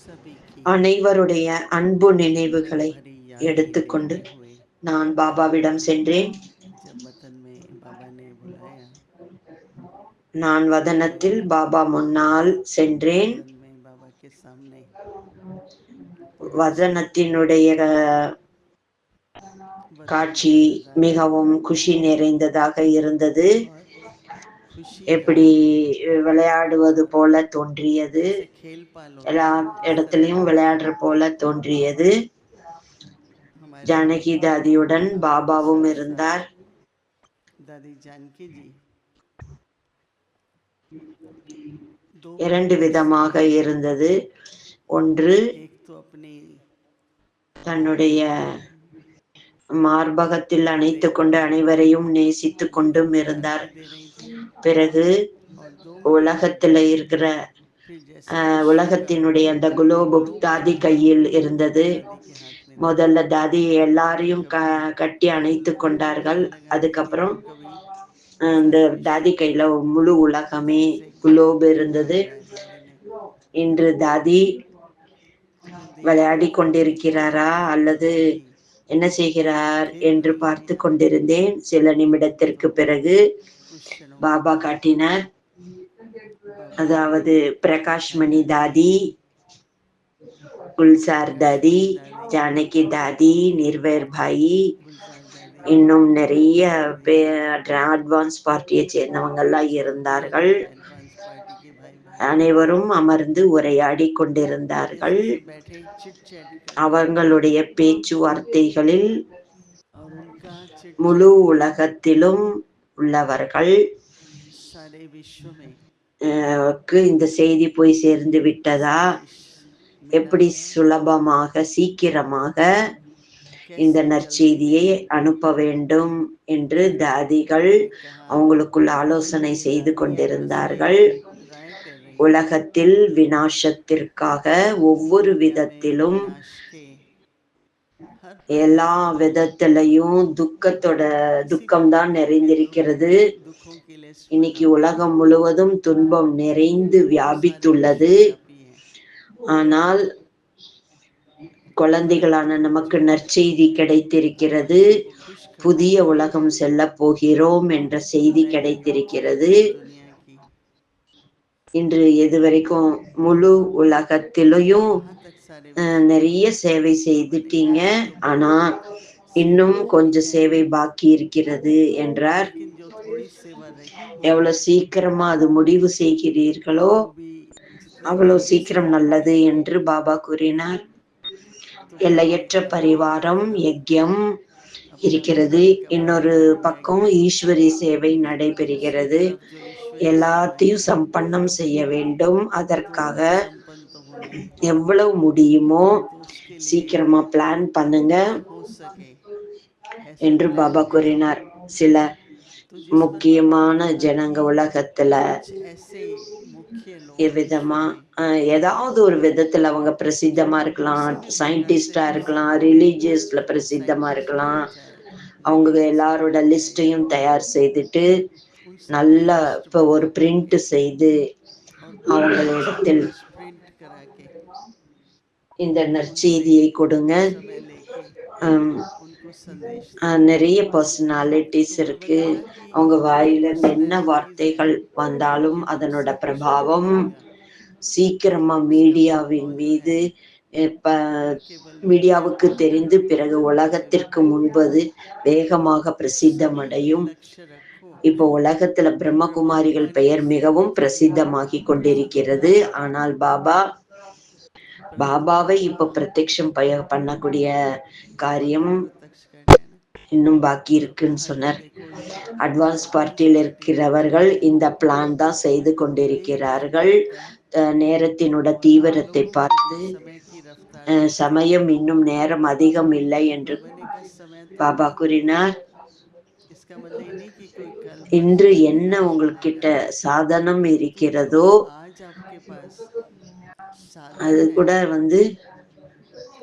सभी की அனைவருடைய அன்பு நினைவுகளை भरी यादें எடுத்துக்கொண்டு लेते हुए நான் பாபாவிடம் சென்றேன். जब वतन में बाबा ने बुलाया நான் வதனத்தில் பாபா முன்னால் சென்றேன். वतन में बाबा के सामने पहुंचे। வதனத்தினுடைய वतन காட்சி का नजारा மிகவும் குஷி நிறைந்ததாக இருந்தது. बहुत खुशी का எப்படி விளையாடுவது போல தோன்றியது. जैसे खेल पाल होते எல்லா हैं ना, इस तरह இடத்துலயும் விளையாடுற போல தோன்றியது. हमारे ஜானகி தாதியுடன் बाबा के பாபாவும் साथ साथ இருந்தார். दादी जानकी जी दो இரண்டு प्रकार से, விதமாக இருந்தது. ஒன்று, एक तो अपनी தன்னுடைய மார்பகத்தில் कंधे அணைத்துக் पर கொண்டு அனைவரையும் நேசித்துக் लेकर கொண்டும் प्यार இருந்தார். भी दे रही थी, பிறகு और दो உலகத்துல இருக்கிற फिर जैसे विश्व का உலகத்தினுடைய அந்த குலோபு ग्लोब தாதி होता है கையில் இருந்தது. दादी के हाथ में था। முதல்ல தாதி எல்லாரையும் कभी கட்டி அணைத்துக் पूरी கொண்டார்கள். दुनिया लगा दी थी அதுக்கப்புறம் और कभी இந்த सारे विश्व தாதி को, கையில முழு உலகமே जैसे குலோபு घुमा இருந்தது. रहा है बाबा ने। இன்று தாதி तो मैं देख रहा விளையாடி था கொண்டிருக்கிறாரா कि அல்லது दादी என்ன செய்கிறார் खेल என்று रही பார்த்து हैं। கொண்டிருந்தேன். சில तो நிமிடத்திற்கு பிறகு कुछ क्षणों பாபா बाद காட்டினார். बाबा ने அதாவது பிரகாஷ் மணி दिखाया कि தாதி, குல்சார் प्रकाश தாதி, मणि दादी, ஜானகி தாதி, நிர்வேர் பாயி, गुलजार दादी, இன்னும் நிறைய निर्भय भैया, அட்வான்ஸ் பார்ட்டியை சேர்ந்தவங்க எல்லாம் बहुत இருந்தார்கள். ज़्यादा एडवांस पार्टी के भाई भाई அனைவரும் அமர்ந்து உரையாடி जैसे கொண்டிருந்தார்கள். सब बैठे चिट चैट करते हैं, அவங்களுடைய பேச்சுவார்த்தைகளில் और उनका चिट முழு चैट உலகத்திலும் உள்ளவர்கள் सारे विश्व में இந்த செய்தி போய் சேர்ந்து விட்டதா, संदेश मिला எப்படி है, சுலபமாக சீக்கிரமாக இந்த कैसे जल्दी நற்செய்தியை में। அனுப்ப வேண்டும் என்று தாதிகள் मैंने कहा அவங்களுக்குள் ஆலோசனை ये செய்து दादी आपस கொண்டிருந்தார்கள். में राय कर रही हैं உலகத்தில் விநாசத்திற்காக ஒவ்வொரு दुनिया में விதத்திலும் विनाश के हर प्रकार எல்லா के விதத்திலையும் किसी भी துக்கம்தான் प्रकार के நிறைந்திருக்கிறது. दुखों की लिस्ट இன்னைக்கு बनाओ, உலகம் முழுவதும் துன்பம் நிறைந்து वो सारे வியாபித்துள்ளது. विश्वव्यापी हैं, ஆனால் குழந்தைகளான परंतु நமக்கு जो நற்செய்தி கிடைத்திருக்கிறது. बच्चों को खुश करने புதிய के लिए உலகம் செல்ல போகிறோம் என்ற செய்தி नए नए கிடைத்திருக்கிறது. दुनिया की, இன்று இதுவரைக்கும் முழு உலகத்திலையும் वहां तक सारे विश्व में நிறைய சேவை मैंने செய்துட்டீங்க. ऐसे तो ஆனா बहुत இன்னும் सेवाएं की கொஞ்சம் हैं, சேவை பாக்கி இருக்கிறது என்றார். लेकिन जो थोड़ी सेवा रही हुई है எவ்வளவு சீக்கிரமா அது முடிவு செய்கிறீர்களோ वो भी जितने அவ்வளவு तेजी से சீக்கிரம் पूरी நல்லது करेंगे என்று பாபா கூறினார். तो बाबा ने எல்லையற்ற कहा कि एक பரிவாரம் तरफ யஜ்யம் अपना இருக்கிறது, वतन का இன்னொரு पवित्र பக்கம் यज्ञ ஈஸ்வரி சேவை और दूसरी நடைபெறுகிறது. तरफ जो ईश्वरी सेवाएं எல்லாத்தையும் हैं, சம்பன்னம் செய்ய வேண்டும். அதற்காக दोनों संपन्न तो होने ही हैं, எவ்வளவு முடியுமோ तो उसके लिए சீக்கிரமா பிளான் பண்ணுங்க जितना हो सके ऐसे என்று प्लान பாபா बनाओ। கூறினார். சில तो जिस पर बाबा ने முக்கியமான कहा ஜனங்க कि உலகத்துல कुछ ऐसे मुख्य लोग विश्व விதமா में ஏதாவது ஒரு விதத்துல அவங்க जो பிரசித்தமா இருக்கலாம், किसी भी प्रकार से சயின்டிஸ்டா இருக்கலாம், प्रसिद्ध हैं, ரிலீஜியஸ்ல பிரசித்தமா साइंटिस्ट இருக்கலாம். हैं चाहे அவங்க रिलीजियस में எல்லாரோட हैं चाहे லிஸ்டையும் தயார் செய்துட்டு उन सबकी நல்லா लिस्ट இப்ப बना ஒரு பிரிண்ட் करके செய்து और पूरी அவங்களிடத்தில் लिस्ट प्रिंट करा के இந்த उनसे நற்செய்தியை கொடுங்க. समय लेके ஹம், उनको संदेश दो। நிறைய பர்சனாலிட்டிஸ் तो बाबा இருக்கு. ने कहा कि அவங்க जो வாயில இருந்து என்ன पर्सनैलिटीज हैं வார்த்தைகள் வந்தாலும் उनके तो அதனோட सब विश्व में பிரபாவம் दिखेगा, சீக்கிரமா उसका மீடியாவின் प्रभाव जो है மீது இப்ப वो केवल மீடியாவுக்கு विश्व தெரிந்து பிறகு तक दिखेगा। உலகத்திற்கு முன்பது வேகமாக तो सभी ये பிரசித்தமடையும். लक्ष्य रखो இப்போ உலகத்துல कि ब्रह्मा பிரம்மகுமாரிகள் कुमारी பெயர் जैसे மிகவும் பிரசித்தமாகி கொண்டிருக்கிறது. ஆனால் परंतु பாபாவை बाबा இப்ப பிரத்யக்ஷம் பண்ணக்கூடிய காரியம் बाबा प्रत्यक्ष करना है ना। இன்னும் பாக்கி तो இருக்குன்னு कहा कि சொன்னார். देखो ये அட்வான்ஸ் एडवांस பார்ட்டியில் पार्टी जो कर இருக்கிறவர்கள் रही है இந்த பிளான் தான் செய்து देख देख கொண்டிருக்கிறார்கள். करके, நேரத்தினோட और आप தீவிரத்தை लोगों को भी பார்த்து समय की रफ्तार देखते हुए சமயம் இன்னும் நேரம் அதிகம் இல்லை என்று बाबा ने कहा समय तो பாபா अभी கூறினார். इसका मतलब ये नहीं कि कोई कल இன்று परसों में என்ன विनाश हो உங்கள்கிட்ட जाएगा। சாதனம் तो जो இருக்கிறதோ आज आपके पास साधन அது है கூட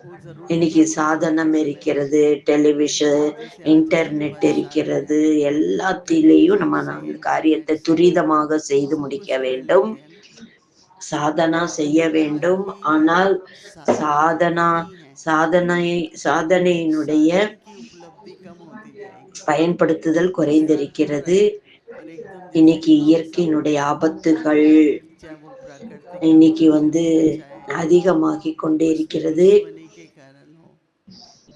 वो जरूरी இன்னைக்கு नहीं कि छोटे சாதனம் समय में இருக்கிறது, டெலிவிஷன், जैसे आज आपके இன்டர்நெட் पास साधन இருக்கிறது. है तो எல்லாத்திலேயும் जल्द நம்ம से நாங்கள் जल्द காரியத்தை துரிதமாக செய்து सब முடிக்க कुछ कर வேண்டும். लेते हैं ना। சாதனா செய்ய हमने कहा வேண்டும். कि ஆனால் साधना சாதனா नहीं है, சாதனையினுடைய साधन की उपलब्धि कम होती जाएगी। பயன்படுத்துதல் इसका अर्थ हो रहा குறைந்திருக்கிறது. है और एकदम जैसे இன்னைக்கு किसी இயற்கையினுடைய ஆபத்துகள் चाहे वो प्राकृतिक இன்னைக்கு आपदा से हो, चाहे அதிகமாகிக் கொண்டே उसकी இருக்கிறது. दुश्मनी के कारण हो,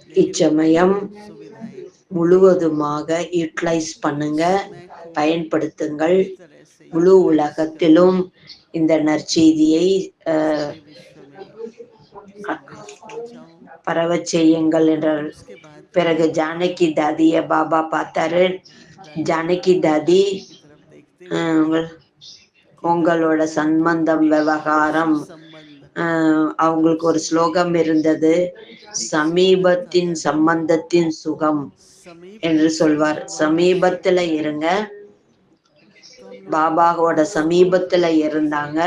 लेकिन இச்சமயம் पूर्ण सुविधाएं முழுவதுமாக யூட்டிலைஸ் பண்ணுங்க, समय को பயன்படுத்துங்கள். पूरी तरह से முழு यूटिलाइज करो, உலகத்திலும் இந்த நற்செய்தியை सारे विश्व में संदेश पहुंचाओ। பரவச் செய்யுங்கள் என்றார். उसके बाद फिर பிறகு बाबा ஜானகி தாதிய பாபா பார்த்தாரு. दादी जी ஜானகி தாதி दादी की तरफ देखते हुए உங்கள் कि दादी உங்களோட जान की சம்பந்தம் விவகாரம் सुसंबंध அவங்களுக்கு ஒரு ஸ்லோகம் இருந்தது, एक स्लोगन था சமீபத்தின் दादी का, சம்பந்தத்தின் சுகம் समीप என்று के சொல்வார். संबंधों का சமீபத்துல सुख। இருங்க. तो हम लोग बोलते थे பாபாவோட ना, समीप சமீபத்துல இருந்தாங்க.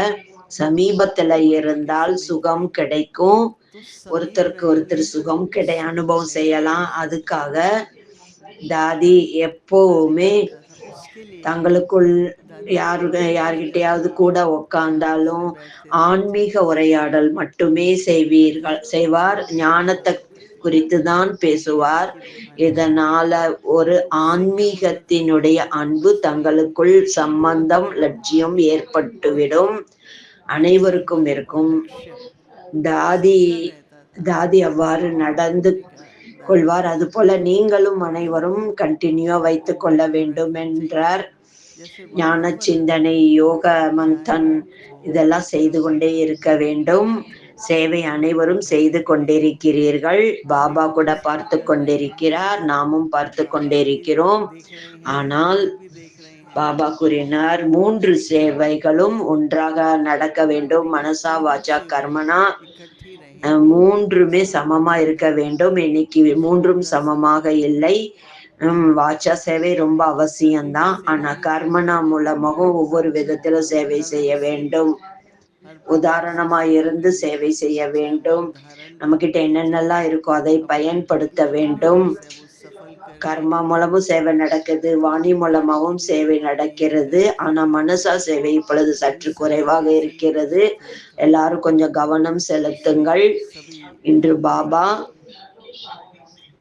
சமீபத்துல बाबा के இருந்தால் समीप சுகம் थे, கிடைக்கும். तो समीप ஒருத்தருக்கு रहेंगे ஒருத்தர் சுகம் तो सुख அனுபவம் मिलेगा। செய்யலாம். அதுக்காக தாதி दादी का எப்பவுமே लिखा था, उसके लिए ही தங்களுக்குள் दादी कुछ नहीं யார்கிட்டயாவது करती, கூட आराम से உட்கார்ந்தாலும் बैठते थे, ஆன்மீக चलते थे, உரையாடல் மட்டுமே செய்வார். रूहानी बातें ஞானத்தை करते थे, குறித்து தான் ज्ञान பேசுவார். की रूहानी बातें। இதனால ஒரு तो उससे क्या होता था, ஆன்மீகத்தினுடைய அன்பு தங்களுக்குள் சம்பந்தம் லட்சியம் ஏற்பட்டுவிடும். அனைவருக்கும் संबंध और இருக்கும். लक्ष्य தாதி सबका रहता था। தாதி அவ்வாறு நடந்து हमने कहा दादी கொள்வார். जी அதுபோல நீங்களும் அனைவரும் கண்டினியூ வைத்துக் கொள்ள कंटिन्यू வேண்டும் रखना चाहिए। என்றார். जैसे ஞான वातावरण சிந்தனை, யோக மந்தன் जागरूक हो, இதெல்லாம் செய்து जागृत கொண்டே हो, இருக்க வேண்டும். तो சேவை हम लोग भी அனைவரும் कर செய்து रहे हैं, கொண்டிருக்கிறீர்கள். பாபா सेवा கூட दूसरे பார்த்து कर रहे हैं, கொண்டிருக்கிறார், நாமும் பார்த்து बाबा भी கொண்டிருக்கிறோம். देख रहे हैं, हम ஆனால் लोग भी देख रहे हैं। பாபா கூறினார், 3 சேவைகளும் ஒன்றாக நடக்க வேண்டும். ये மனசா तीनों வாச்சா सेवाएं கர்மனா इकट्ठी रहें, மூன்றுமே சமமா संगठित இருக்க रहें। வேண்டும். இன்னைக்கு மூன்றும் पूरा சமமாக संगठन இல்லை. வாச்சா சேவை ரொம்ப शारीरिक அவசியம்தான். सेवा ஆனா भी கர்மனா जरूरी है, மூலமாகவும் ஒவ்வொரு விதத்திலும் சேவை செய்ய उदाहरण से வேண்டும். हर प्रकार से உதாரணமா सेवा இருந்து करें, சேவை செய்ய चाहे वो வேண்டும். उदाहरण நம்ம बन கிட்ட के என்னென்னலாம் இருக்கோ அதை अपना जो भी பயன்படுத்த வேண்டும். प्रयास है वो सफल कर दे। கர்மா மூலமும் சேவை நடக்குது, வாணி वाणी மூலமாகவும் भी சேவை हमारी நடக்கிறது. ஆனா महत्वपूर्ण है, மனசா சேவை இப்பொழுது சற்று मनसा குறைவாக सेवा पे लोग இருக்கிறது. ध्यान थोड़ा எல்லாரும் कम கொஞ்சம் है, கவனம் इसलिए செலுத்துங்கள். सभी இன்று ध्यान பாபா देंगे।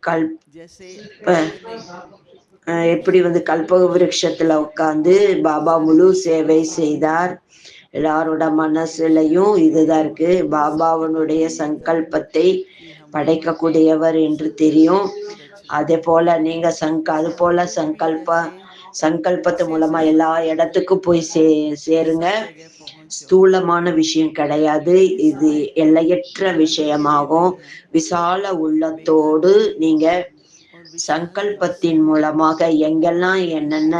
கல்ப जैसे आपने எப்படி कल्पक கல்பக वृक्ष के விருட்சத்துல नीचे உட்கார்ந்து பாபா सारे முழு विश्व की சேவை सेवा की, செய்தார். எல்லாரோட तो மனசுலயும் இதுதான் இருக்கு. பாபா सबके मन அவனுடைய में ये था சங்கல்பத்தை कि हम बाबा के படைக்கக்கூடியவர் என்று தெரியும். संकल्प की रचना அதே करें। போல நீங்க அது जैसे போல हम लोग भी जैसे சங்கல்பத்து ऐसे மூலமா எல்லா सफल இடத்துக்கும் போய் சேருங்க. सब जगह पहुंचो, ஸ்தூலமான விஷயம் கிடையாது, இது इसलिए எல்லையற்ற दादी जी कहते விஷயமாகும். हैं விசால बेहद உள்ளத்தோடு நீங்க और विशाल मन से சங்கல்பத்தின் மூலமாக எங்கெல்லாம் என்னென்ன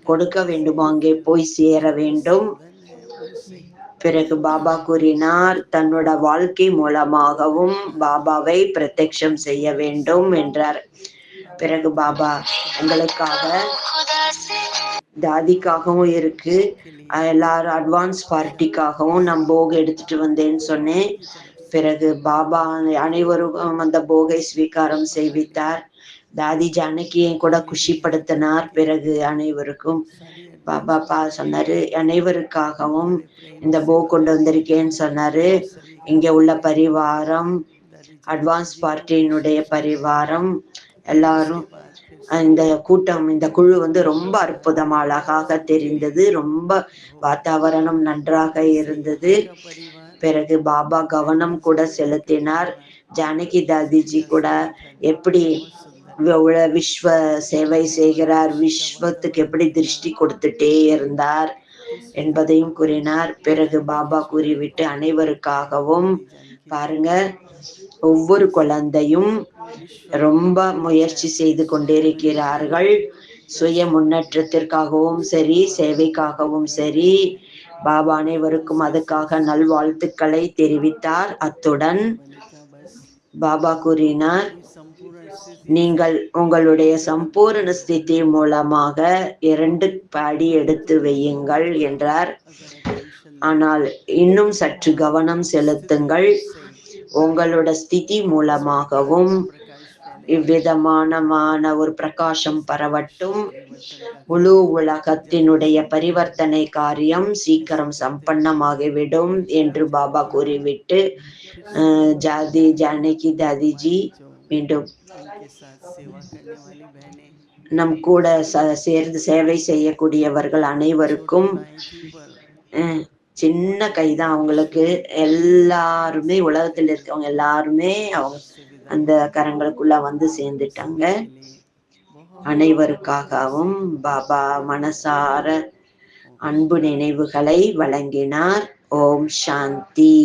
கொடுக்க संकल्प से வேண்டுமோ அங்கே போய் சேர जितने வேண்டும். साधन है उनसे பிறகு பாபா கூறினார், தன்னோட வாழ்க்கை மூலமாகவும் பாபாவை பிரத்யக்ஷம் செய்ய வேண்டும் என்றார். अब பிறகு பாபா कहें உங்களுக்காக हमारे தாதிக்காகவும் இருக்கு, के लिए எல்லாரும் அட்வான்ஸ் பார்ட்டிக்காகவும் நான் போக எடுத்துட்டு வந்தேன்னு சொன்னேன். की तरफ से பிறகு பாபா அனைவரும் அந்த போகை ஸ்வீகாரம் बाबा के செய்வித்தார். தாதி ஜானகியை கூட लिए भी है, குஷிப்படுத்தினார். कि பிறகு அனைவருக்கும் सारी பாபா एडवांस पार्टी சொன்னாரு, அனைவருக்காகவும் बड़े प्रेम இந்த से போ கொண்டு வந்திருக்கேன்னு சொன்னாரு. सभी का இங்க உள்ள धन्यवाद। பரிவாரம், दादी जानकी அட்வான்ஸ் जी को பார்ட்டியினுடைய विशेष பரிவாரம் और எல்லாரும் उसके बाद फिर से இந்த கூட்டம், இந்த குழு ரொம்ப அற்புதமா அழகாக सबके लिए தெரிந்தது. ரொம்ப भोग, வாத்தாவரணம் நன்றாக जैसे இருந்தது. यहाँ का परिवार பிறகு பாபா கவனம் கூட एडवांस पार्टी का செலுத்தினார். परिवार ஜானகி தாதிஜி सबका கூட समर्थन எப்படி बहुत सुंदर है। விஸ்வ சேவை और செய்கிறார், खुशी का விஸ்வத்துக்கு वातावरण எப்படி था, திருஷ்டி கொடுத்துட்டே இருந்தார் तो इस विधि என்பதையும் கூறினார். பிறகு जानकी பாபா किशोरी கூறிவிட்டு அனைவருக்காகவும் दादी जानकी பாருங்க, जी ஒவ்வொரு குழந்தையும் वो विश्व ரொம்ப चाहे முயற்சி अपने செய்து स्वयं में हो கொண்டிருக்கிறார்கள். या சுய முன்னேற்றத்திற்காகவும் சரி, बाबा को சேவைக்காகவும் कर சரி. रहे हैं, பாபா அனைவருக்கும் दूसरे से அதுக்காக நல்வாழ்த்துக்களை தெரிவித்தார். அத்துடன் बाबा ने कहा बस பாபா கூறினார், अपनी संपूर्ण स्थिति से நீங்கள் உங்களுடைய 2 कदम சம்பூரண आगे बढ़ो, ஸ்திதி மூலமாக 2 படி எடுத்து परंतु வையுங்கள் थोड़ा என்றார். अगर अटेंशन दें ஆனால் இன்னும் சற்று கவனம் स्थिति செலுத்துங்கள். से உங்களோட ஸ்திதி ज्ञान மூலமாகவும் का प्रकाश இவ்விதமான ஒரு பிரகாசம் பரவட்டும். परिवर्तन का முழு कार्य உலகத்தினுடைய பரிவர்த்தனை காரியம் சீக்கிரம் சம்பன்னமாகிவிடும் என்று பாபா கூறிவிட்டு फिर से ஜாதி ஜானகி தாதிஜி हमारी जो மீண்டும் उनके साथ सेवा करने वाली बहनें, நம் கூட சேர்ந்து சேவை செய்யக்கூடியவர்கள் छोटी அனைவருக்கும் बाई थी पर சின்ன கைதான் அவங்களுக்கு. எல்லாருமே உலகத்தில் இருக்கவங்க எல்லாருமே அவங்க सबसे विदा அந்த கரங்களுக்குள்ள வந்து சேர்ந்துட்டாங்க. के लिए बहुत அனைவருக்காகவும் பாபா மனசார அன்பு நினைவுகளை வழங்கினார். ஓம் சாந்தி.